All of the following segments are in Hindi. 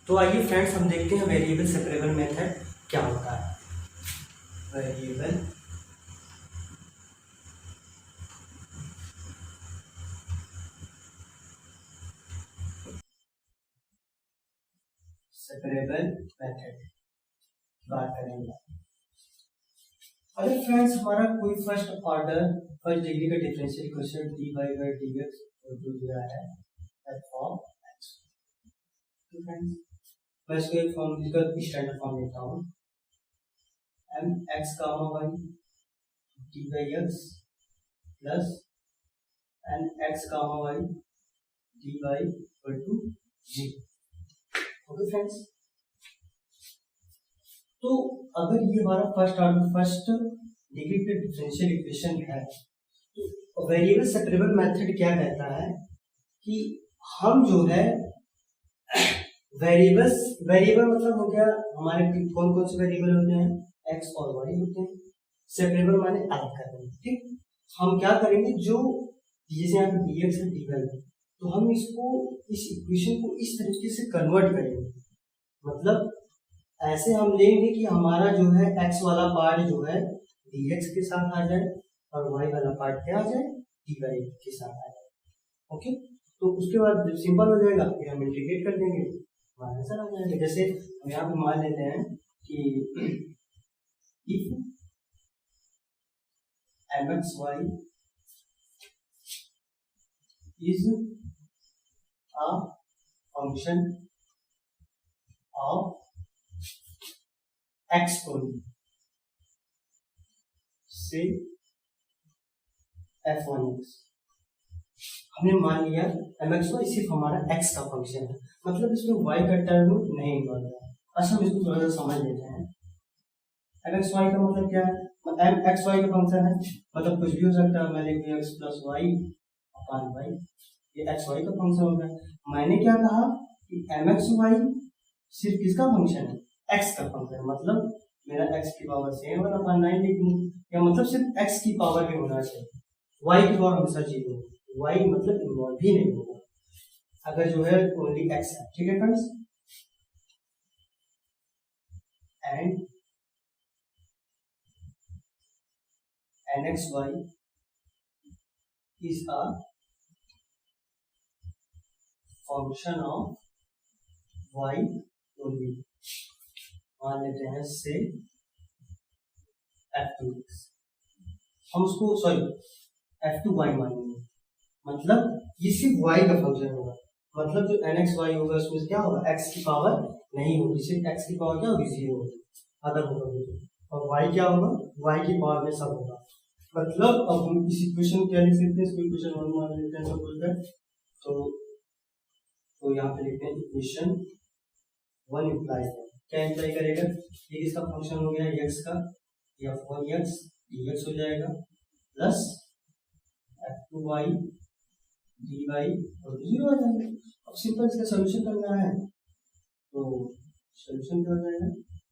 तो आइए फ्रेंड्स हम देखते हैं वेरिएबल सेपरेबल मेथड क्या होता है। वेरिएबल सेपरेबल मेथड बात करेंगे। अगर फ्रेंड्स हमारा कोई फर्स्ट डिग्री का differential equation dy by dx जो दिया है f of x, तो फ्रेंड्स मैं इसको एक फॉर्म स्टैंडर्ड फॉर्म लेता हूँ mx y dy x plus nx y dy equal to 0। Okay friends, तो अगर ये हमारा फर्स्ट डिग्री का डिफरेंशियल इक्वेशन है तो वेरिएबल सेपरेबल मेथड क्या कहता है कि हम जो है वेरिएबल मतलब हो गया हमारे कौन कौन से वेरिएबल होते हैं x और y होते हैं। सेपरेबल माने अलग कर देंगे। ठीक, हम क्या करेंगे जो जैसे यहाँ पे dx है dy है तो हम इसको इस इक्वेशन को इस तरीके से कन्वर्ट करेंगे, मतलब ऐसे हम लेंगे कि हमारा जो है x वाला पार्ट जो है dx के साथ आ जाए और y वाला पार्ट क्या आ जाए dy के साथ आ जाए। ओके, तो उसके बाद सिंपल हो जाएगा, फिर हम इंटीग्रेट कर देंगे आंसर आ जाएगा। जैसे हम यहाँ पे मान लेते हैं कि if mxy is a function of x only, से f1x, हमने मान लिया mxy सिर्फ हमारा x का फंक्शन है, मतलब इसमें y का टर्म नहीं इन्वॉल्व है। अच्छा, हम इसको थोड़ा सा समझ लेते हैं। mxy का मतलब क्या है, mxy का फंक्शन है मतलब कुछ भी हो सकता है। मैंने x plus y upon y, ये xy का फंक्शन हो गया। मैंने क्या कहा कि mxy सिर्फ किसका फंक्शन है, x का फंक्शन, मतलब मेरा x की पावर से 1/9 लिख दूं, या मतलब सिर्फ x की पावर के होना चाहिए, y की पावर हमेशा जीरो, y मतलब इन्वॉल्व ही नहीं होगा अगर जो है ओनली x है। ठीक है friends, and nxy is a function of y only, मान लेते हैं से f2x, हम उसको f2y मानेंगे, मतलब ये सिर्फ y का फंक्शन होगा, मतलब जो nxy होगा उसमें क्या होगा x की पावर नहीं होगी, सिर्फ x की पावर क्या होगी 0 होगी अगर होगा तो, और y क्या होगा y की पावर में सब होगा। मतलब अब हम इस इक्वेशन क्या लिख सकते हैं, इक्वेशन 1 मान लेते हैं सब बोलकर, तो यहाँ पे लिखते हैं इक्वेशन 1 इम्प्लाइज क्या इम्प्लाई करेगा, ये किसका फंक्शन हो गया x का, या f1x dx हो जाएगा प्लस f2y dy और 0 आ जाएगा। अब सिंपल इसका सॉल्यूशन करना है तो सॉल्यूशन क्या हो जाएगा,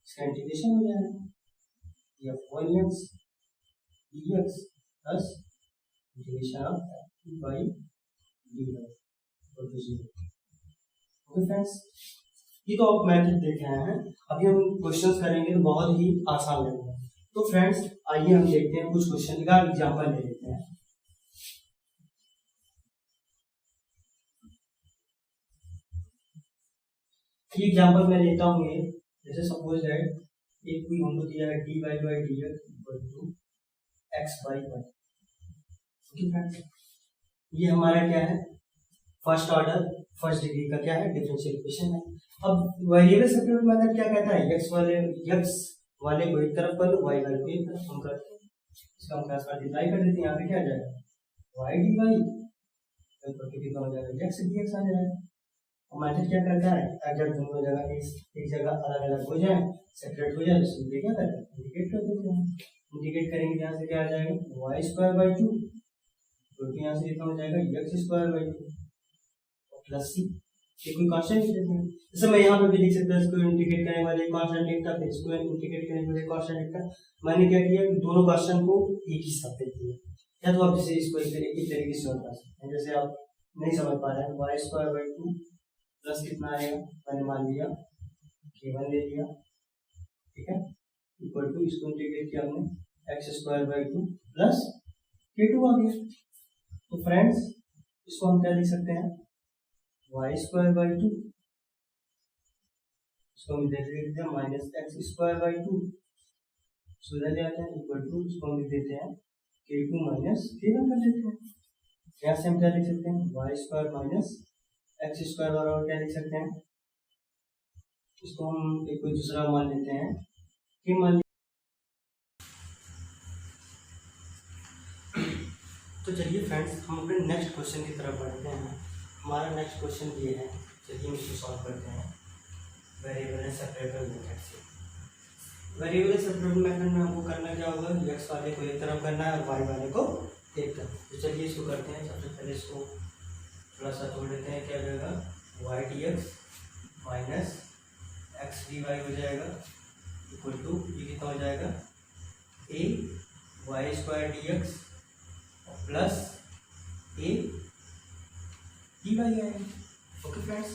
इसका इंटीग्रेशन हो जाएगा, या f1x dx plus integration of f2y dy और 0। ओके फ्रेंड्स, ये तो आप मैथड देख रहे हैं, अभी हम क्वेश्चंस करेंगे तो बहुत ही आसान लगेगा। तो फ्रेंड्स आइए हम देखते हैं कुछ क्वेश्चन का एग्जांपल ले लेते हैं। ये एग्जांपल मैं लेता हूँ, ये जैसे सपोज दैट एक कोई हमको दिया है dy by dx equal to x by y। Okay friends, ये हमारा क्या है फर्स्ट डिग्री का क्या है डिफरेंशियल इक्वेशन है। अब वेरिएबल सेपरेबल मेथड क्या कहता है, x वाले को एक तरफ कर लो, y वाले को एक तरफ, हम करते हैं इसका हम क्रॉस मल्टीप्लाई कर देते हैं, यहाँ पे क्या आ जाएगा y dy इक्वल टू कितना हो जाएगा x dx आ जाएगा। और मेथड क्या करता है, अगर दोनों जगह एक जगह अलग अलग हो जाए, सेपरेट हो जाए तो सीधे क्या करते हैं इंटीग्रेट कर देते हैं। इंटीग्रेट करेंगे यहाँ से क्या आ जाएगा y² by 2, क्योंकि यहाँ से कितना हो जाएगा x² by 2 प्लस c, ये कोई कांस्टेंट लिख देते हैं। जैसे मैं यहाँ पे भी लिख सकता हूँ, इसको इंटीग्रेट करने वाले कांस्टेंट लिखता, फिर इसको इंटीग्रेट करने वाले कांस्टेंट लिखता। मैंने क्या किया, दोनों कांस्टेंट को एक ही साथ लिख दिया, या तो आप जैसे इसको एक तरीके से बता सकते हैं, जैसे आप नहीं समझ पा रहे हैं y² by 2 प्लस कितना आएगा, मैंने मान लिया k1 ले लिया, ठीक है, इक्वल टू इसको इंटीग्रेट किया हमने x² / 2 प्लस k2 आ गया। तो फ्रेंड्स इसको हम क्या लिख सकते हैं, y² / 2, इसको हम लिख देते हैं -x² / 2, सुधर जाते हैं, इक्वल टू इसको हम लिख देते हैं k2 - k1 कर देते हैं। यहाँ से हम क्या लिख सकते हैं, y² - x² बराबर क्या लिख सकते हैं, इसको हम एक कोई दूसरा मान लेते हैं कि मान, तो चलिए फ्रेंड्स हम अपने नेक्स्ट क्वेश्चन की तरफ बढ़ते हैं। हमारा नेक्स्ट क्वेश्चन ये है, चलिए हम इसको सॉल्व करते हैं वेरिएबल सेपरेबल मेथड से। वेरिएबल सेपरेबल मेथड में हमको करना क्या होगा, x वाले को एक तरफ करना है और y वाले को एक तरफ। तो चलिए इसको करते हैं। सबसे पहले इसको थोड़ा सा तोड़ देते हैं, क्या हो जाएगा y dx minus x dy हो जाएगा इक्वल टू, ये कितना हो जाएगा a y² dx plus a dy आएगा। ओके फ्रेंड्स,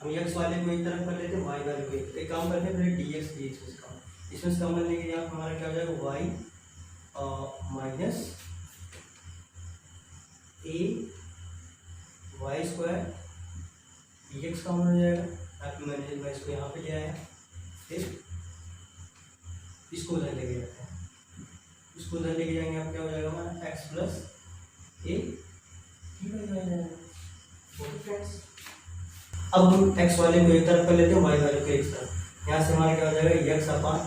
हम x वाले को एक तरफ कर लेते हैं, y वाले को एक काम करते हैं, पहले dx इसमें से कॉमन लेंगे, यहाँ हमारा क्या हो जाएगा y minus a y² dx common हो जाएगा। मैं इसको यहाँ पे ले आया, फिर इसको उधर लेके जाते हैं, इसको उधर लेके जाएंगे, आप क्या हो जाएगा हमारा x प्लस a dy हो जाएगा। ओके फ्रेंड्स, अब हम x वाले को एक तरफ कर लेते हैं, y वाले को एक तरफ। यहाँ से हमारा क्या हो जाएगा x upon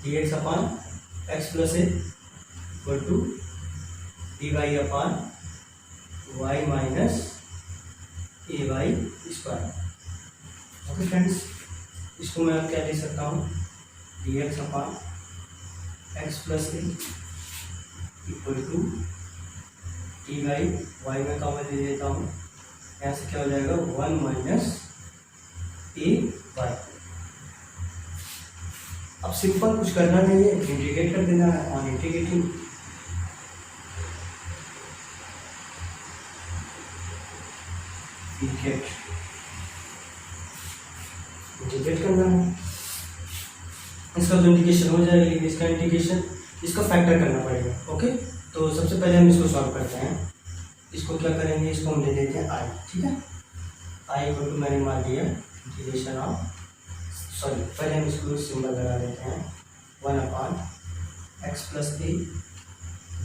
dx upon x plus a equal to dy upon y minus a/² okay friends, इसको मैं अब क्या लिख सकता हूँ, dx upon x plus a equal to dy y में कॉमन ले लेता हूँ, यहाँ से क्या हो जाएगा 1 माइनस a/। अब सिंपल कुछ करना नहीं है, इंटीग्रेट कर देना है, ऑन इंटीग्रेटिंग इंटीग्रेट करना है, इसका जो इंटीग्रेशन हो जाएगा, इसका इंटीग्रेशन, इसका फैक्टर करना पड़ेगा। ओके, तो सबसे पहले हम इसको सॉल्व करते हैं। इसको क्या करेंगे, इसको हम ले लेते हैं i, ठीक है, i इक्वल टू मैंने मान लिया इंटीग्रेशन ऑफ, सॉरी पहले हम इसको सिंबल लगा देते हैं 1 upon x plus a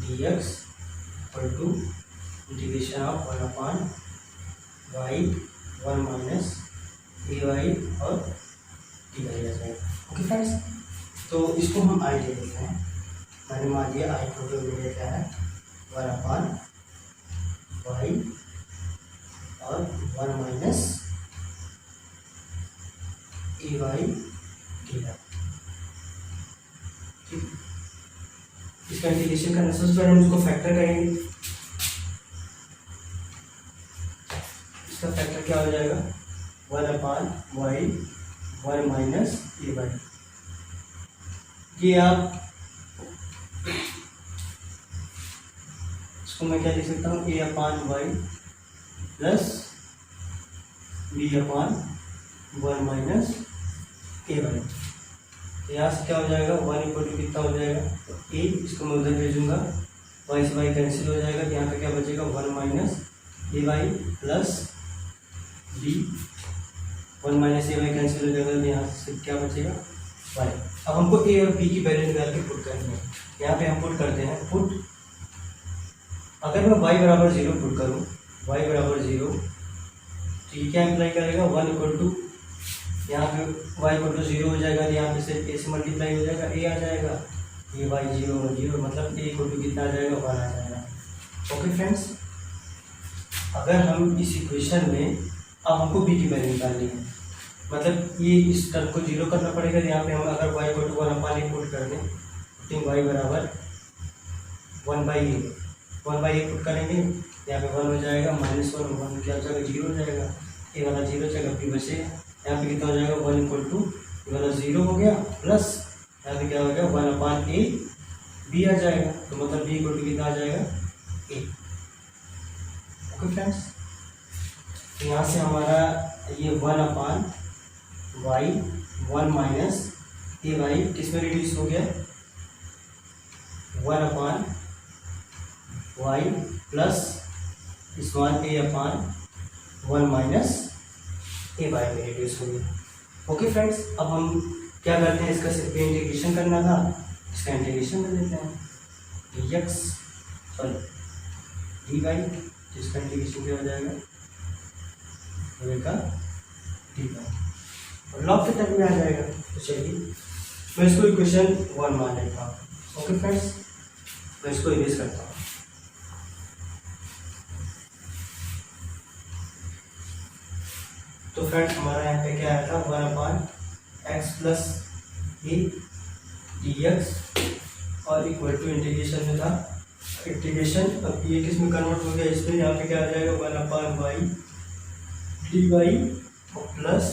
dx equal to integration of 1 upon y 1 minus a y और dy आ जाएगा। ओके फ्रेंड्स, तो इसको हम i ले लेते हैं, मैंने मान लिया i इक्वल टू ले लेता है 1 अपान y और 1 माइनस a y dy, ठीक। इसका इंटीग्रेशन करना, सबसे पहले हम इसको फैक्टर करेंगे, इसका फैक्टर क्या हो जाएगा 1 अपान y 1 माइनस a y। ये आप इसको मैं क्या लिख सकता हूँ, a upon y plus b upon 1 minus a y। यहाँ से क्या हो जाएगा 1 इक्वल टू कितना हो जाएगा a, इसको मैं उधर भेजूंगा, y से y कैंसिल हो जाएगा, यहाँ पे क्या बचेगा 1 minus a y plus b, 1 minus a y cancel हो जाएगा, तो यहाँ से क्या बचेगा y। अब हमको a और b की वैल्यू निकाल के पुट करनी है, यहाँ पे हम पुट करते हैं, पुट अगर मैं y बराबर 0 पुट करूँ, y बराबर 0, तो ये क्या इम्प्लाई करेगा 1 इक्वल टू, यहाँ पे y इक्वल टू 0 हो जाएगा, यहाँ पे से a से मल्टीप्लाई हो जाएगा, a आ जाएगा, ये y 0 मतलब a इक्वल टू कितना आ जाएगा 1 आ जाएगा। ओके फ्रेंड्स, अगर हम इस इक्वेशन में अब हमको b की वैल्यू निकालनी है, मतलब ये इस टर्म को 0 करना पड़ेगा, यहाँ पे हम अगर y equal to 1 upon a put कर दें, तो y बराबर 1/a पुट करेंगे, यहाँ पे 1 हो जाएगा, -1 क्या हो जाएगा 0 हो जाएगा, a वाला 0 जगह b बचेगा, यहाँ पे कितना हो जाएगा 1 इक्वल टू वाला 0 हो गया, प्लस यहाँ पे क्या हो गया 1 अपान a b आ जाएगा, तो मतलब b इक्वल टू कितना आ जाएगा a। ओके फ्रेंड्स, यहाँ से हमारा ये 1/y 1 माइनस ए वाई किस में रिड्यूस हो गया, 1/y plus small a/1 minus a y में रिड्यूस हो गया। ओके फ्रेंड्स, अब हम क्या करते हैं, इसका सिर्फ इंटीग्रेशन करना था, इसका इंटीग्रेशन कर लेते हैं dx सॉरी dy, जिसका इंटीग्रेशन क्या हो जाएगा का dy और लॉग के टर्म में आ जाएगा। तो चलिए मैं इसको इक्वेशन 1 मान लेता हूँ। ओके फ्रेंड्स, मैं इसको इरेज करता हूँ। तो फ्रेंड्स हमारा यहाँ पे क्या आया था, 1/x प्लस ए dx और इक्वल टू इंटीग्रेशन में था इंटीग्रेशन, अब ये किस में कन्वर्ट हो गया, इसमें यहाँ पे क्या आ जाएगा 1/y dy और plus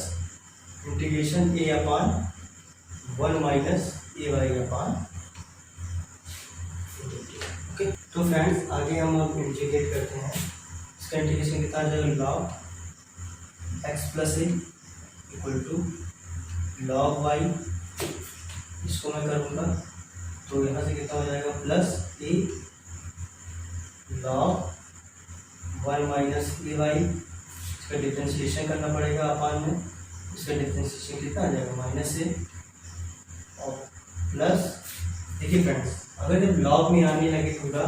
integration a/1 minus a Y upon. Okay, तो फ्रेंड्स आगे हम अब इंटीग्रेट करते हैं, इसका इंटीग्रेशन कितना आ जाएगा, log x plus a equal to log y, इसको मैं करूँगा तो यहाँ से कितना हो जाएगा plus A log 1 minus a Y, इसका डिफरेंशिएशन करना पड़ेगा अपान में, इसका डिफरेंशिएशन कितना आ जाएगा माइनस ए और प्लस। देखिए फ्रेंड्स, अगर जब लॉग में आने लगे पूरा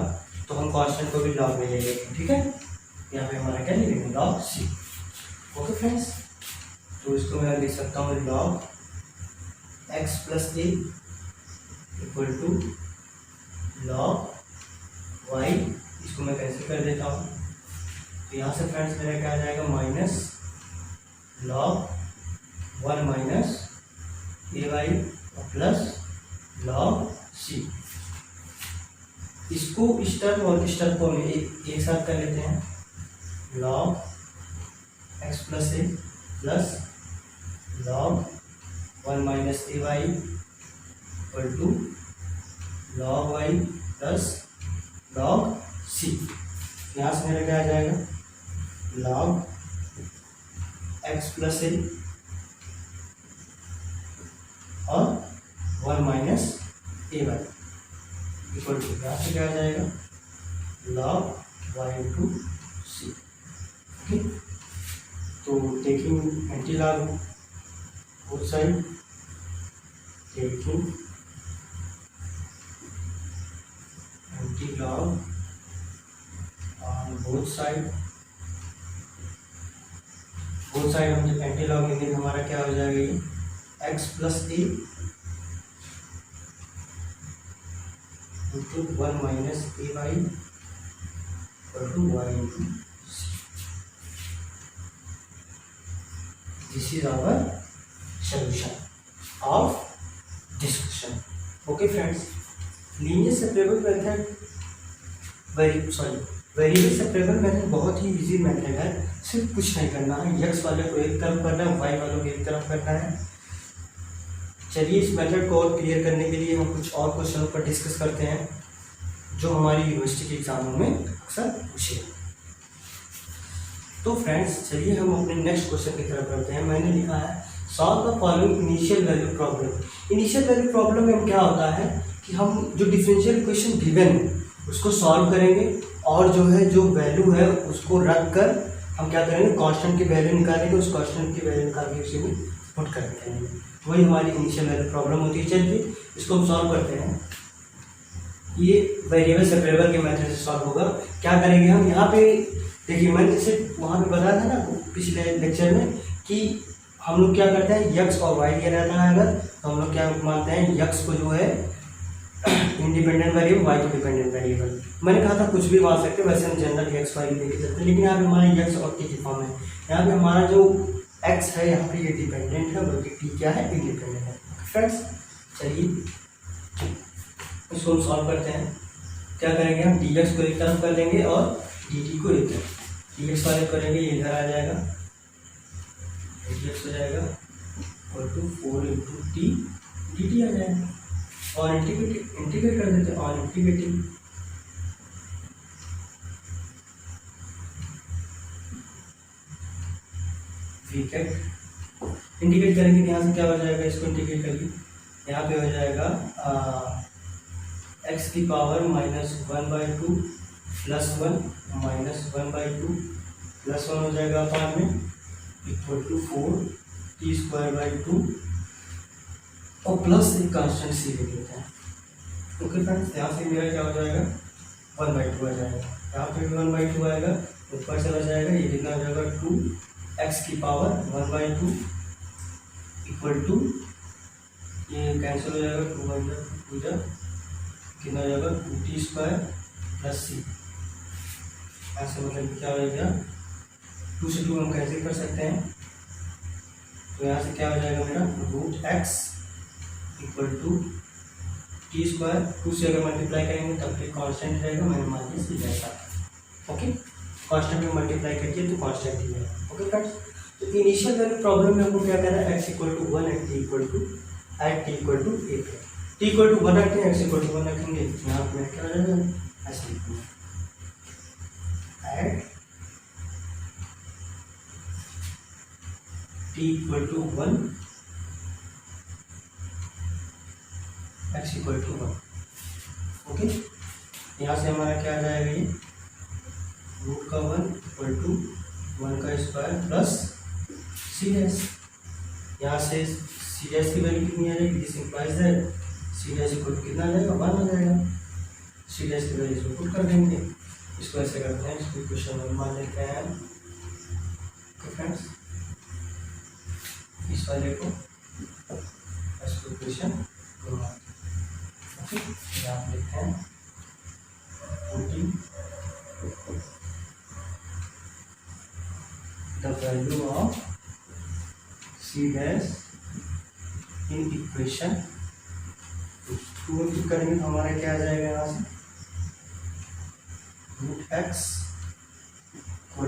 तो हम कांस्टेंट को भी लॉग में ले लेंगे, ठीक है। यहाँ पे हमारा क्या लिखेंगे, log c। ओके फ्रेंड्स, तो इसको मैं लिख सकता हूँ log x plus a equal to log y, इसको मैं कैंसिल कर देता हूँ, तो यहाँ से फ्रेंड्स मेरा क्या आ जाएगा minus log 1 minus a Y और प्लस log c। इसको इस टर्म और इस टर्म को हम एक साथ कर लेते हैं, log x plus a plus log 1 minus a y equal to log y plus log c। यहाँ से मेरा क्या आ जाएगा log x प्लस ए और 1 minus a y equal to, यहाँ से क्या आ जाएगा log y into c. Okay, तो taking anti log both side, taking anti log on both side हम जब एंटी लॉग लेंगे तो हमारा क्या हो जाएगा, ये x plus a into 1 minus a y equal to y into c. This is our solution of this question. Okay friends, linear separable method variable separable method बहुत ही इजी मेथड है, सिर्फ कुछ नहीं करना है, x वाले को एक तरफ करना है, y वालों को एक तरफ करना है। चलिए इस मेथड को और क्लियर करने के लिए हम कुछ और क्वेश्चन पर डिस्कस करते हैं जो हमारी यूनिवर्सिटी के एग्जामों में अक्सर पूछे। तो फ्रेंड्स चलिए हम अपने नेक्स्ट क्वेश्चन की तरफ करते हैं। मैंने लिखा है solve the following initial value problem. Initial value problem में क्या होता है कि हम जो डिफरेंशियल इक्वेशन गिवन है उसको सॉल्व करेंगे और जो है जो वैल्यू है उसको रख कर हम क्या करेंगे, कांस्टेंट की वैल्यू निकालेंगे, उस कांस्टेंट की वैल्यू निकाल के उसी में पुट कर देंगे। वही हमारी इनिशियल वैल्यू प्रॉब्लम होती है। चलिए इसको हम सॉल्व करते हैं। ये वेरिएबल सेपरेबल के मेथड से सॉल्व होगा। क्या करेंगे हम, यहाँ पे देखिए मैंने जैसे वहाँ पे बताया था ना पिछले लेक्चर में कि हम लोग क्या करते हैं, यक्स और वाई दिया रहता है अगर तो हम लोग क्या मानते हैं, यक्स को जो है इंडिपेंडेंट वेरिएबल, वाई को डिपेंडेंट वेरिएबल। मैंने कहा था कुछ भी मान सकते हैं, वैसे हम जनरल एक्स वाई लेके चलते हैं, लेकिन यहाँ पे हमारा यक्स और टी की फॉर्म है। यहाँ पे हमारा जो एक्स है यहाँ पे ये डिपेंडेंट है, बल्कि टी क्या है, इंडिपेंडेंट है। फ्रेंड्स चलिए इसको हम सॉल्व करते हैं। क्या करेंगे हम, डी एक्स को एक तरफ कर लेंगे और डी टी को एक तरफ, डी एक्स वाले करेंगे ये इधर आ जाएगा, डी एक्स हो जाएगा और 4 इंटू टी डी टी आ जाएगा और इंटीग्रेट कर देते हैं और इंटीग्रेटिंग ब्रैकेट इंटीग्रेट करेंगे, यहाँ से क्या हो जाएगा, इसको इंटीग्रेट करके यहाँ पे हो जाएगा x की पावर -1/2 +1 -1/2 +1 हो जाएगा अपान में इक्वल टू 4t²/2 और प्लस एक कांस्टेंट सी ले लेते हैं। ओके फ्रेंड्स, यहाँ से मेरा क्या हो जाएगा 1/2 आ जाएगा, यहाँ पे भी 1/2 आएगा, ऊपर चला जाएगा, ये कितना हो जाएगा 2x की पावर 1/2 इक्वल टू ये कैंसिल हो जाएगा 2 कितना हो जाएगा 2t² + c। ऐसे मतलब क्या हो जाएगा 2 से 2 हम कैंसिल कर सकते हैं, तो यहाँ से क्या हो जाएगा मेरा √x इक्वल टू t², 2 से अगर मल्टीप्लाई करेंगे तब फिर कांस्टेंट रहेगा, मैंने मान लिया सी जैसा। ओके, कांस्टेंट में मल्टीप्लाई करके तो कांस्टेंट ही है। ओके फ्रेंड्स, तो इनिशियल वैल्यू प्रॉब्लम में हमको क्या करना है, x = 1 एंड t = 8 t = 1 रखते हैं, x = 1 रखेंगे, यहाँ पे क्या हो जाएगा ऐसे लिखूंगा एट t = 1 x = 1। ओके, यहाँ से हमारा क्या आ जाएगा, ये √1 = 1² प्लस c', यहाँ से c' की वैल्यू कितनी आ जाएगी, दिस इंप्लाइज दैट c' = कितना आ जाएगा 1 आ जाएगा, c' की वैल्यू इसमें पुट कर देंगे, इसको ऐसे करते हैं, इसको क्वेश्चन में मान लेते हैं। ओके फ्रेंड्स, इस वाले को इसको क्वेश्चन में मान, ओके यहाँ लिखते हैं 14 the value of c' in equation 2 में करेंगे तो हमारा क्या आ जाएगा, यहाँ से √x =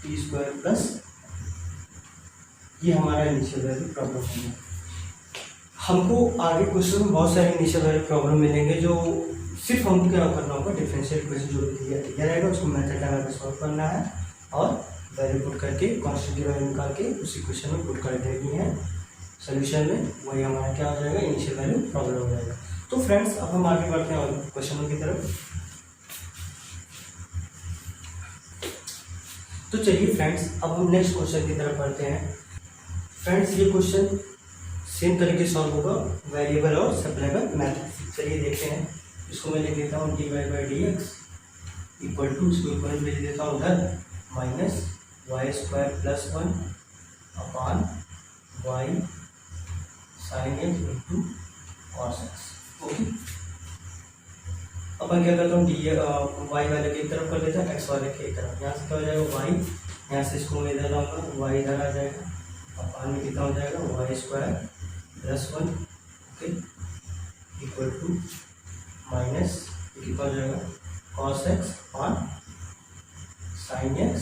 t² प्लस ये हमारा इनिशियल वैल्यू प्रॉब्लम है। हमको आगे क्वेश्चन में बहुत सारे इनिशियल वैल्यू प्रॉब्लम मिलेंगे, जो सिर्फ हमको क्या करना होगा, डिफरेंशियल इक्वेशन जो दिया रहेगा उसको मेथड लगा के सॉल्व करना है और वैल्यू पुट करके कांस्टेंट की वैल्यू निकाल के उस इक्वेशन में पुट कर देनी है सोल्यूशन में, वही हमारा क्या हो जाएगा इनिशियल वैल्यू प्रॉब्लम हो जाएगा। तो फ्रेंड्स, अब हम आगे बढ़ते हैं क्वेश्चनों की तरफ। तो चलिए फ्रेंड्स, अब हम नेक्स्ट क्वेश्चन की तरफ बढ़ते हैं। फ्रेंड्स, ये क्वेश्चन सेम तरीके से सॉल्व होगा, वेरिएबल और सेपरेबल मेथड। चलिए देखते हैं, इसको मैं लिख देता हूँ dy/dx इक्वल टू, इसको इक्वल लिख देता हूँ उधर -y² + 1 अपान y sin x into cos x। Okay, अपन क्या करता हूँ y वाले की तरफ कर देता है, x वाले की तरफ, यहाँ से क्या हो जाएगा y, यहाँ से इसको मैं इधर लाऊंगा, y इधर आ जाएगा, अपान में कितना हो जाएगा y² + 1 okay equal to minus कितना हो जाएगा cos x अपान sin x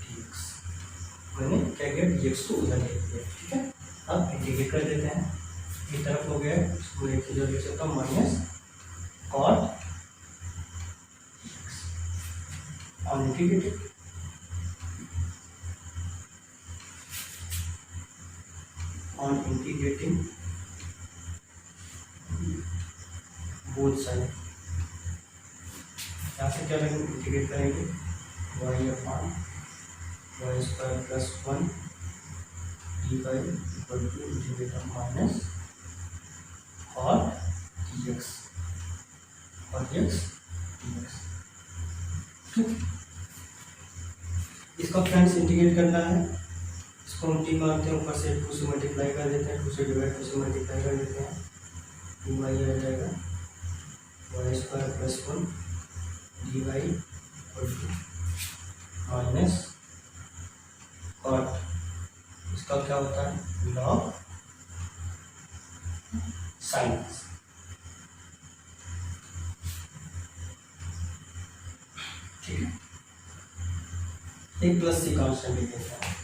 dx। मैंने क्या किया, dx को उधर ले दिया, ठीक है। अब इंटीग्रेट कर देते हैं, एक तरफ हो गया, इसको एक चीज लिख सकता हूँ minus cot on integrated on integrating both side। यहाँ से क्या करेंगे, इंटीग्रेट करेंगे y upon y² + 1 dy equal to integrate minus cot dx dx। इसका फ्रेंड्स इंटीग्रेट करना है, इसको हम टी मानते हैं, ऊपर से 2 से मल्टीप्लाई कर देते हैं, 2 से डिवाइड 2 से मल्टीप्लाई कर देते हैं, 2y आ जाएगा y² + 1 dy equal to minus cot, इसका क्या होता है log sin x। ठीक है, एक प्लस सी कांस्टेंट लिख देते हैं।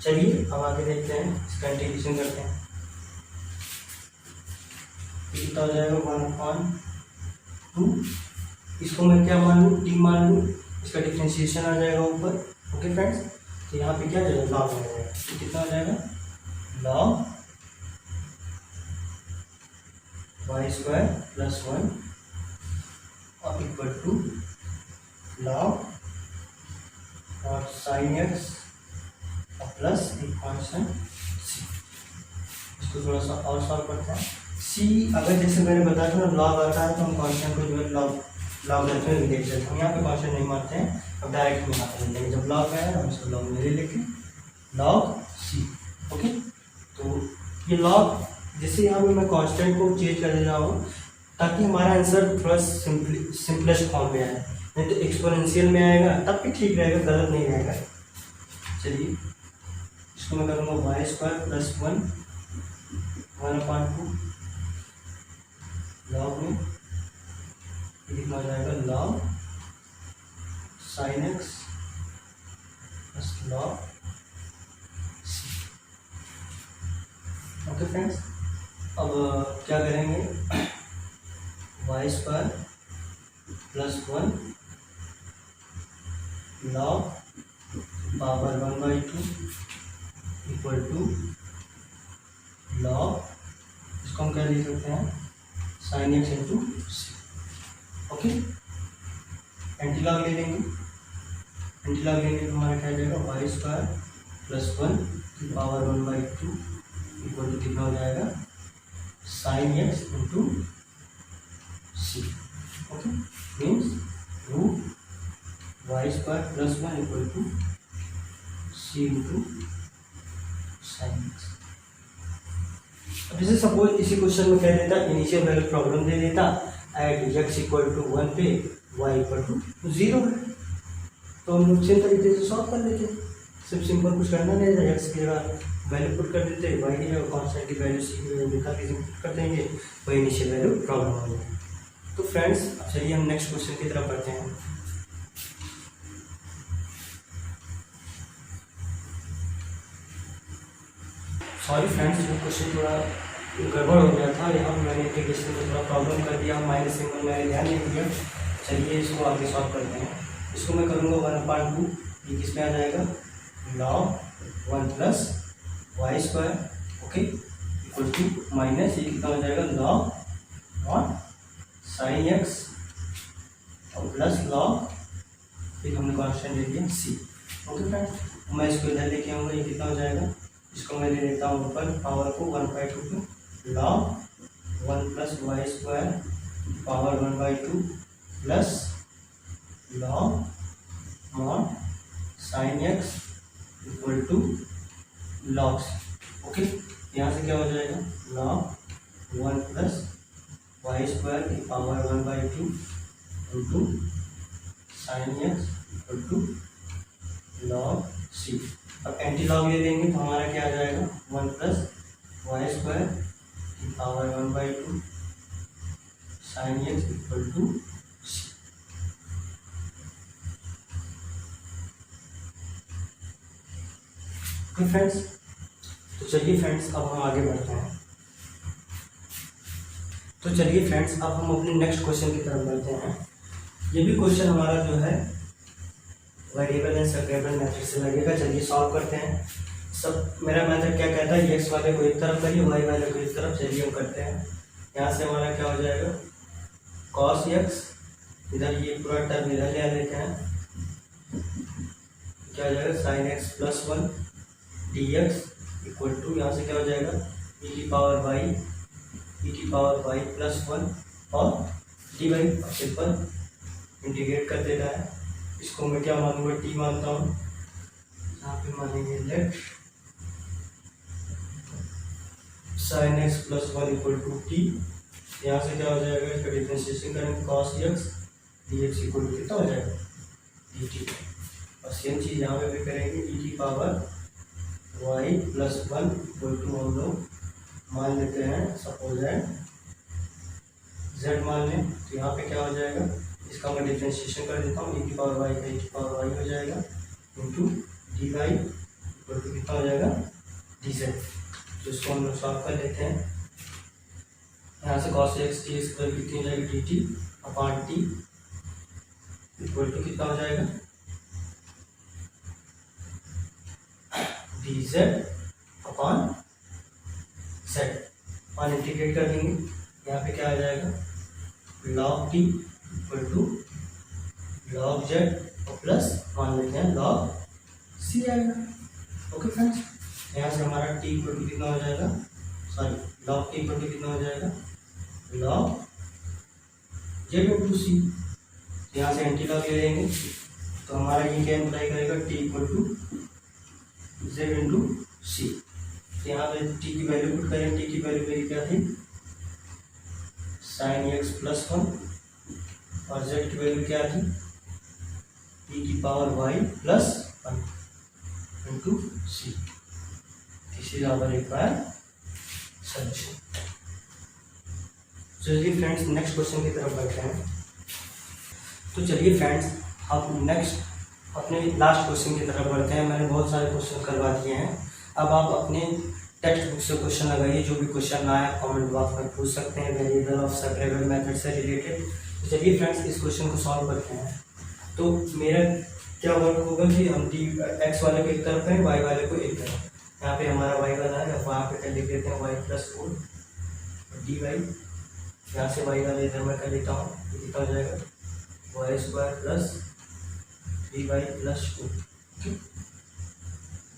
चलिए अब आगे देखते हैं, इसका इंटीग्रेशन करते हैं, कितना हो जाएगा 1/2, इसको मैं क्या मान लूँ, टी मान लूँ, इसका डिफ्रेंशिएशन आ जाएगा ऊपर। ओके फ्रेंड्स, तो यहाँ पे क्या हो जाएगा, लॉग हो जाएगा। तो कितना हो जाएगा, लॉग वाई स्क्वायर प्लस 1 और इक्वल टू लॉग और साइन एक्स और प्लस एक कांस्टेंट सी। इसको थोड़ा सा और सॉल्व करते हैं। सी अगर जैसे मैंने बताया था ना लॉग आता है तो हम कांस्टेंट को जो है लॉग में भी देख सकते हैं। हम यहाँ पे कांस्टेंट नहीं मानते हैं, अब डायरेक्ट में मानते हैं, लेकिन जब लॉग आया हम इसको लॉग में ले लेंगे, लॉग सी। ओके, तो ये लॉग जैसे यहाँ पे मैं कांस्टेंट को चेंज कर दे रहा हूँ ताकि हमारा आंसर थोड़ा सिंपलेस्ट फॉर्म में आए, नहीं तो एक्सपोनेंशियल में आएगा तब भी ठीक रहेगा, गलत नहीं रहेगा। चलिए इसको मैं करूँगा वाई स्क्वायर प्लस 1 1/2 लॉग में कितना हो जाएगा, log sine x plus log c. Okay friends, अब क्या करेंगे, y square plus 1 log power 1/2 equal to log, इसको हम क्या लिख सकते हैं, sine x into c. Okay, anti log ले लेंगे, एंटी लॉग लेंगे तो हमारा क्या जाएगा, y square plus 1 power 1/2 equal to कितना हो जाएगा, sine x into c. Okay, means root y square plus 1 equal to c into sine x. अब जैसे सपोज इसी क्वेश्चन में कह देता, इनिशियल वैल्यू प्रॉब्लम दे देता, एट एक्स इक्वल टू 1 पे वाई इक्वल टू 0 है, तो हम लोग सेम तरीके से सॉल्व कर लेते, सिर्फ सिंपल कुछ करना नहीं है, एक्स की जगह वैल्यू पुट कर देते, वाई की जगह कांस्टेंट की वैल्यू सी की वैल्यू निकाल के पुट कर देंगे, वही इनिशियल वैल्यू प्रॉब्लम हो जाएगी। तो फ्रेंड्स चलिए हम नेक्स्ट क्वेश्चन की तरफ बढ़ते हैं। सॉरी फ्रेंड्स, ये क्वेश्चन थोड़ा गड़बड़ हो गया था, यहाँ मैंने इंटीग्रेशन में थोड़ा प्रॉब्लम कर दिया, माइनस सिंबल मैंने ध्यान नहीं दिया। चलिए इसको आगे सॉल्व करते हैं। इसको मैं करूँगा 1/2, ये किस में आ जाएगा, log 1 plus y square, okay, equal to minus ये कितना हो जाएगा, लॉग और साइन एक्स और प्लस लॉग, फिर हमने कांस्टेंट ले लिया सी। ओके फ्रेंड्स, मैं इसको इधर लेके आऊँगा, ये कितना हो जाएगा, इसको मैं ले लेता हूँ ऊपर पावर को 1/2 पे log 1 plus y square power 1/2 plus log mod sine x equal to log c. Okay, यहाँ से क्या हो जाएगा, लॉग 1 प्लस वाई स्क्वायर की power 1/2 into sine x equal to log c. अब एंटी लॉग ले लेंगे तो हमारा क्या आ जाएगा, 1 प्लस वाई स्क्वायर की power 1/2 sine x equal to c. Okay friends, तो चलिए फ्रेंड्स अब हम आगे बढ़ते हैं। तो चलिए फ्रेंड्स अब हम अपने नेक्स्ट क्वेश्चन की तरफ बढ़ते हैं। ये भी क्वेश्चन हमारा जो है वेरिएबल एंड सेपरेबल मेथड से लगेगा। चलिए सॉल्व करते हैं। सब मेरा मेथड क्या कहता है, एक्स वाले को एक तरफ करिए, वाई वाले को एक तरफ। चलिए हम करते हैं। यहाँ से हमारा क्या हो जाएगा, कॉस एक्स, इधर ये पूरा टर्म इधर ले लेते हैं, क्या हो जाएगा, sine x plus 1 d x equal to, यहाँ से क्या हो जाएगा, ई की पावर वाई प्लस 1 और डी वाई। सिंपल इंटीग्रेट कर देता है। इसको मैं क्या मानूंगा, टी मानता हूँ। यहाँ पे मानेंगे let sine x plus 1 equal to t. यहाँ से क्या हो जाएगा, इसका डिफरेंशिएशन करेंगे, cos x d x equal to कितना हो जाएगा, डी टी। और सेम चीज़ यहाँ पे भी करेंगे, ई की power y plus 1 equal to हम लोग मान लेते हैं, सपोज है जेड मान लें। तो यहाँ पे क्या हो जाएगा, इसका मैं डिफरेंशिएशन कर देता हूँ, ई की पावर वाई का ई की पावर वाई हो जाएगा into d y equal to कितना हो जाएगा, डी जेड। तो इसको हम लोग सॉल्व कर लेते हैं। यहाँ से कॉस एक्स टी एक्स पर कितनी हो जाएगी, d t upon t equal to कितना हो जाएगा, डी जेड अपॉन जेड। मान इंटीग्रेट कर देंगे, यहाँ पे क्या आ जाएगा, log t equal to log z और प्लस मान लेते हैं लॉग सी आएगा। ओके फ्रेंड्स, यहाँ से हमारा टी इक्वल टू कितना हो जाएगा, sorry log t equal to कितना हो जाएगा, लॉग जेड इंटू सी। यहाँ से एंटी लॉग ले लेंगे तो हमारा ये क्या इम्प्लाई करेगा, t equal to z into c. तो यहाँ पे टी की वैल्यू पुट करें, टी की वैल्यू मेरी क्या थी, साइन एक्स प्लस 1 और जेड की वैल्यू क्या थी, टी की power y plus 1 into c. This is our required solution. चलिए फ्रेंड्स नेक्स्ट क्वेश्चन की तरफ बढ़ते हैं। तो चलिए फ्रेंड्स अब नेक्स्ट अपने लास्ट क्वेश्चन की तरफ बढ़ते हैं। मैंने बहुत सारे क्वेश्चन करवा दिए हैं, अब आप अपने टेक्स्ट बुक से क्वेश्चन लगाइए। जो भी क्वेश्चन ना आए कमेंट बॉक्स में पूछ सकते हैं, वेरिएबल ऑफ सेपरेबल मेथड से रिलेटेड। तो चलिए फ्रेंड्स इस क्वेश्चन को सॉल्व करते हैं। तो मेरा क्या वर्क होगा कि हम डी एक्स वाले को एक तरफ है, वाई वाले को एक तरफ। यहाँ पे हमारा वाई वाला है, वहाँ पे कर लिख देते हैं वाई प्लस 4 डी वाई। यहाँ से वाई वाले इधर मैं कर लेता हूँ, तो कितना हो जाएगा, y square plus 3y plus 2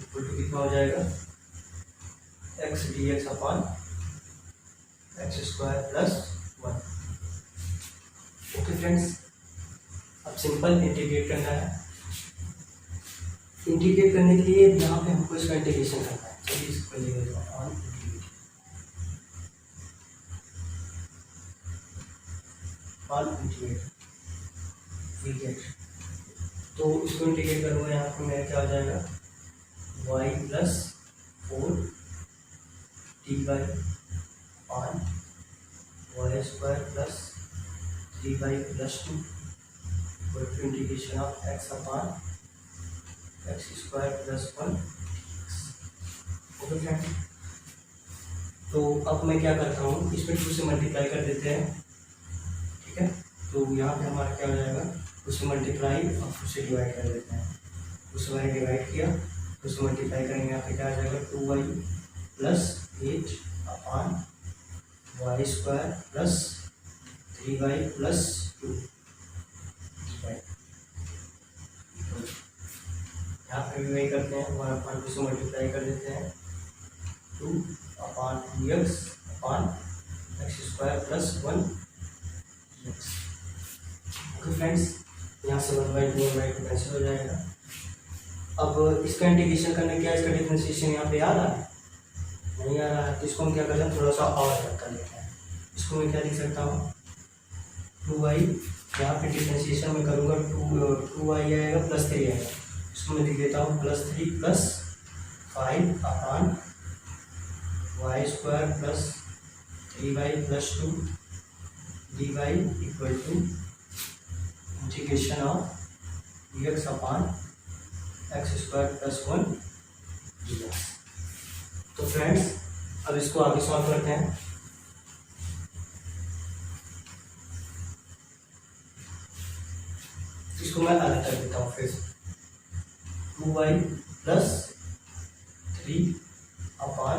equal to कितना हो जाएगा, x d x upon x square plus 1। Okay friends, अब सिंपल इंटीग्रेट करना है। इंटीग्रेट करने के लिए यहाँ पे हमको इसका इंटीग्रेशन करना है। चलिए इसको ले लेते हैं ऑन इंटीग्रेट तो इसको इंटीग्रेट करूँगा, यहाँ पे मेरा क्या हो जाएगा, y plus 4 t y upon y square plus 3y plus 2 integration of x upon x square plus 1। Okay friend, तो अब मैं क्या करता हूँ, इसमें 2 से मल्टीप्लाई कर देते हैं, ठीक है। तो यहाँ पे हमारा क्या हो जाएगा, उसे मल्टीप्लाई और उसे डिवाइड कर देते हैं। उसे मैंने डिवाइड किया, उसे मल्टीप्लाई करेंगे, यहाँ पे क्या आ जाएगा, 2y plus 8 upon y square plus 3y plus 2। यहाँ पे भी वही करते हैं, 1 अपॉन 2 से मल्टीप्लाई कर देते हैं, 2 upon 2x upon x square plus 1। Okay friends, यहाँ से 1/2 कैंसिल हो जाएगा। अब इसका इंटीग्रेशन करने क्या, इसका डिफरेंशिएशन यहाँ पे आ रहा है, नहीं आ रहा है, तो इसको हम क्या करते हैं, थोड़ा सा और कर लेते हैं। इसको मैं क्या लिख सकता हूँ, 2y, यहाँ पे डिफरेंशिएशन में करूँगा, 2y आएगा प्लस 3 आएगा, इसको मैं लिख देता हूँ plus 3 plus 5 upon y square plus 3y plus 2 d y equal to integration of dx upon x square plus 1 dx। तो फ्रेंड्स अब इसको आगे सॉल्व करते हैं। इसको मैं अलग कर देता हूँ फिर, 2y plus 3 upon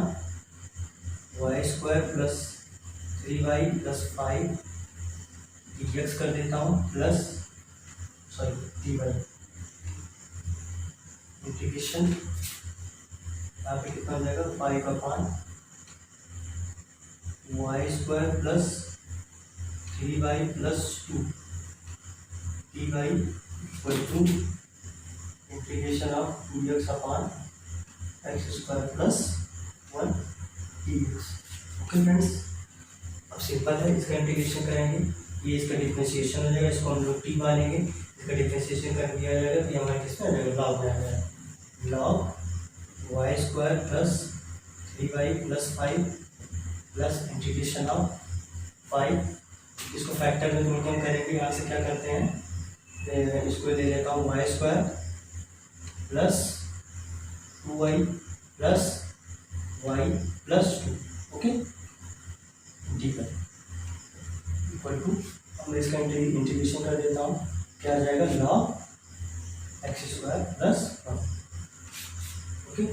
y square plus 3y plus 5 dx कर देता हूँ, प्लस सॉरी dy इंटीग्रेशन, यहाँ पे कितना हो जाएगा, 5 upon y square plus 3y plus 2 dy equal to integration of dx upon x square plus 1 dx। Okay friends, अब सिंपल है, इसका इंटीग्रेशन करेंगे, ये इसका डिफरेंशिएशन हो जाएगा, इसको हम लोग टी मानेंगे, इसका डिफरेंशिएशन कर दिया जाएगा, तो ये हमारे किसमें आ जाएगा, लॉग में आ जाएगा, log y square plus 3y plus 5 plus integration of 5। इसको फैक्टर में जोड़ के हम करेंगे, यहाँ से क्या करते हैं, इसको ले लेता हूँ y square plus 2y plus y plus 2। Okay, d पर इक्वल टू, अब मैं इसका इंटीग्रेशन कर देता हूँ, क्या आ जाएगा, log x square plus 1। Okay,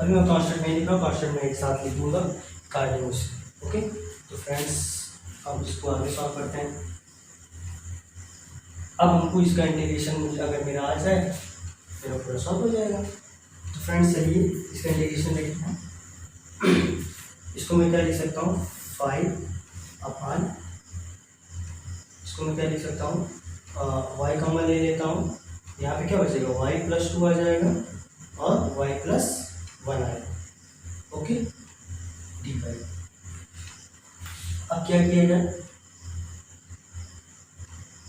अभी मैं कांस्टेंट नहीं लिख रहा हूँ, कांस्टेंट में एक साथ लिख दूंगा कार्डिनल से। ओके, तो फ्रेंड्स अब इसको आगे सॉल्व करते हैं। अब हमको इसका इंटीग्रेशन अगर मेरा आ जाए मेरा पूरा सॉल्व हो जाएगा। तो फ्रेंड्स चलिए इसका इंटीग्रेशन देखते हैं। इसको मैं क्या लिख सकता हूँ 5 अपॉन, इसको मैं क्या लिख सकता हूँ y कॉमन ले लेता हूँ, यहाँ पे क्या बचेगा y प्लस 2 आ जाएगा और y प्लस 1 आएगा। Okay, D by. अब क्या किया जाए,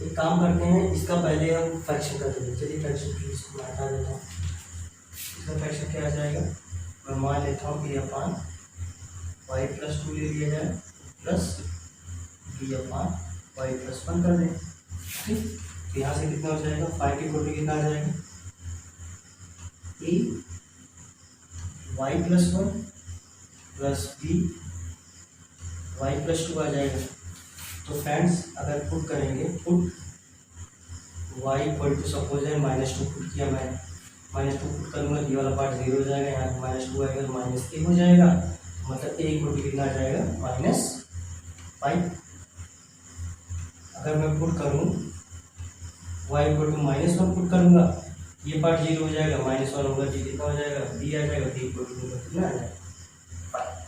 एक काम करते हैं, इसका पहले हम फ्रैक्शन कर देते हैं। चलिए फ्रैक्शन की इसको मैं हटा देता हूँ। इसका फ्रैक्शन क्या आ जाएगा, मैं मान लेता हूँ बी अपान वाई प्लस 2 ले लिया जाए plus B upon y plus 1 कर दें। ठीक, तो यहाँ से कितना हो जाएगा 5 की इक्वल टू कितना आ जाएगा a y plus 1 plus b y plus 2 आ जाएगा। तो फ्रेंड्स अगर पुट करेंगे, put y equal to suppose है -2 पुट किया मैं, -2 पुट करूँगा ये वाला पार्ट 0 हो जाएगा, यहाँ -2 आएगा तो -a हो जाएगा, मतलब a इक्वल टू कितना आ जाएगा -5। अगर मैं पुट करूँ y इक्वल टू -1 पुट करूँगा ये पार्ट 0 हो जाएगा, -1 होगा जी कितना हो जाएगा b आ जाएगा, b इक्वल टू कितना आ जाएगा 5।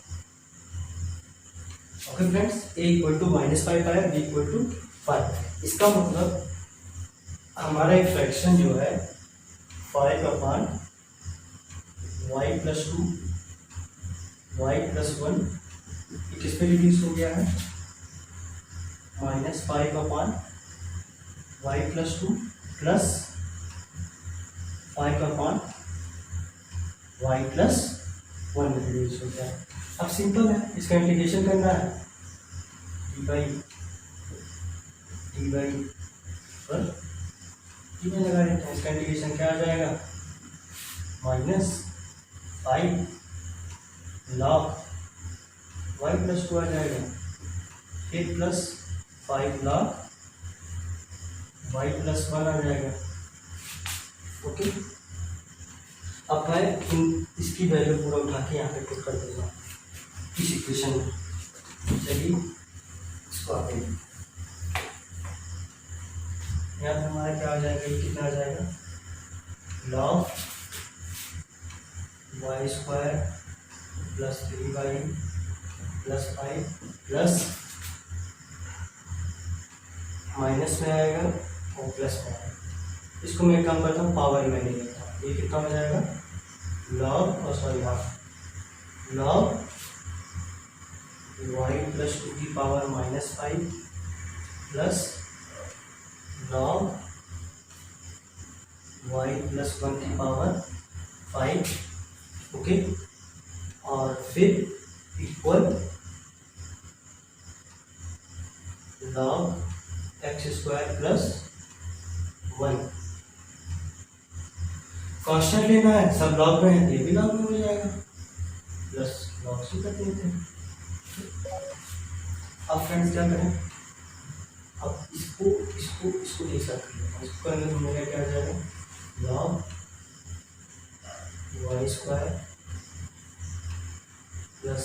Okay friends, a equal to -5 आया, b इक्वल टू 5। इसका मतलब हमारा एक फ्रैक्शन जो है 5 upon y plus 2 Y plus 1 किस पे रिड्यूस हो गया है -5 upon y plus 2 plus 5 upon y plus 1 में रिड्यूस हो गया है। अब सिंपल है, इसका इंटीग्रेशन करना है डी बाई पर डी में लगा देते हैं। इसका इंटीग्रेशन क्या आ जाएगा -5 log y प्लस 2 आ जाएगा, फिर प्लस 5 log y प्लस 1 आ जाएगा। ओके, अब मैं इसकी वैल्यू पूरा उठा के यहाँ पे पुट कर दूंगा इस इक्वेशन में। चलिए इसको आगे यहाँ पे हमारा क्या आ जाएगा, ये कितना आ जाएगा log y square plus 3y plus 5 plus minus में आएगा और प्लस में आएगा। इसको मैं काम करता हूँ पावर में नहीं लेता हूँ, ये कितना हो जाएगा log और sorry half log y plus 2 की power -5 plus log y plus 1 की पावर 5। ओके, और फिर equal log x square plus 1। Constant लेना है, सब लॉग में है, ये भी लॉग में हो जाएगा, प्लस लॉग से कर देते हैं। अब फ्रेंड्स क्या करें, अब इसको इसको इसको एक साथ कर लेते हैं। इसको करने तो मेरा क्या आ जाएगा log y square plus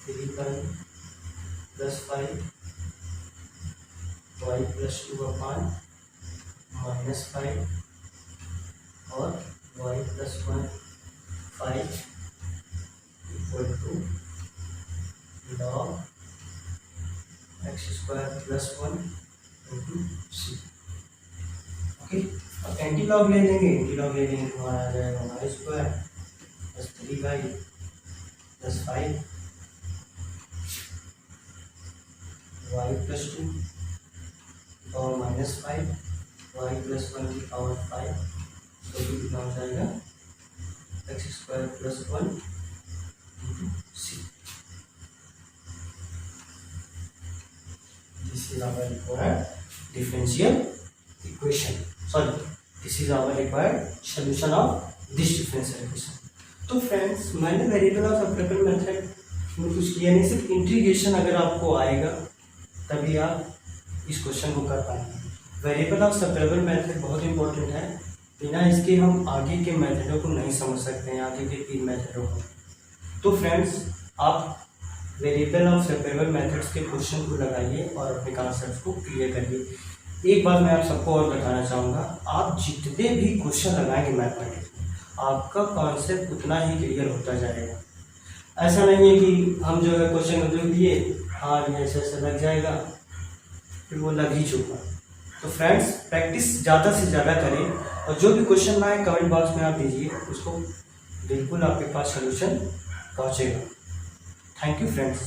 3y plus 5 y plus 2 upon -5 और y plus 1 5 equal to log x square plus 1 into c. Okay, अब एंटी लॉग ले लेंगे, एंटी लॉग ले लेंगे तो हमारा आ जाएगा y square plus 3y plus 5 y plus 2 power -5 y plus 1 की पावर 5 तो कितना हो जाएगा x square plus 1 into c. This is our required differential equation, sorry this is our required solution of this differential equation. तो फ्रेंड्स मैंने वेरिएबल ऑफ सेपरेबल मेथड में कुछ किया नहीं, सिर्फ इंटीग्रेशन अगर आपको आएगा तभी आप इस क्वेश्चन को कर पाएंगे। वेरिएबल ऑफ सेपरेबल मेथड बहुत इंपॉर्टेंट है, बिना इसके हम आगे के मेथडों को नहीं समझ सकते हैं, आगे के 3 मेथडों को। तो फ्रेंड्स, आप वेरिएबल और सेपरेबल मेथड्स के क्वेश्चन को लगाइए और अपने कॉन्सेप्ट को क्लियर करिए। एक बात मैं आप सबको और बताना चाहूँगा, आप जितने भी क्वेश्चन लगाएंगे मैथमेटिक्स में, आपका कॉन्सेप्ट उतना ही क्लियर होता जाएगा। ऐसा नहीं है कि हम जो है क्वेश्चन मतलब दिए, हाँ ये ऐसे ऐसे लग जाएगा, फिर वो लग ही चुका। तो फ्रेंड्स, प्रैक्टिस ज़्यादा से ज़्यादा करें और जो भी क्वेश्चन ना आए कमेंट बॉक्स में आप दीजिए, उसको बिल्कुल आपके पास सोल्यूशन पहुँचेगा। Thank you friends.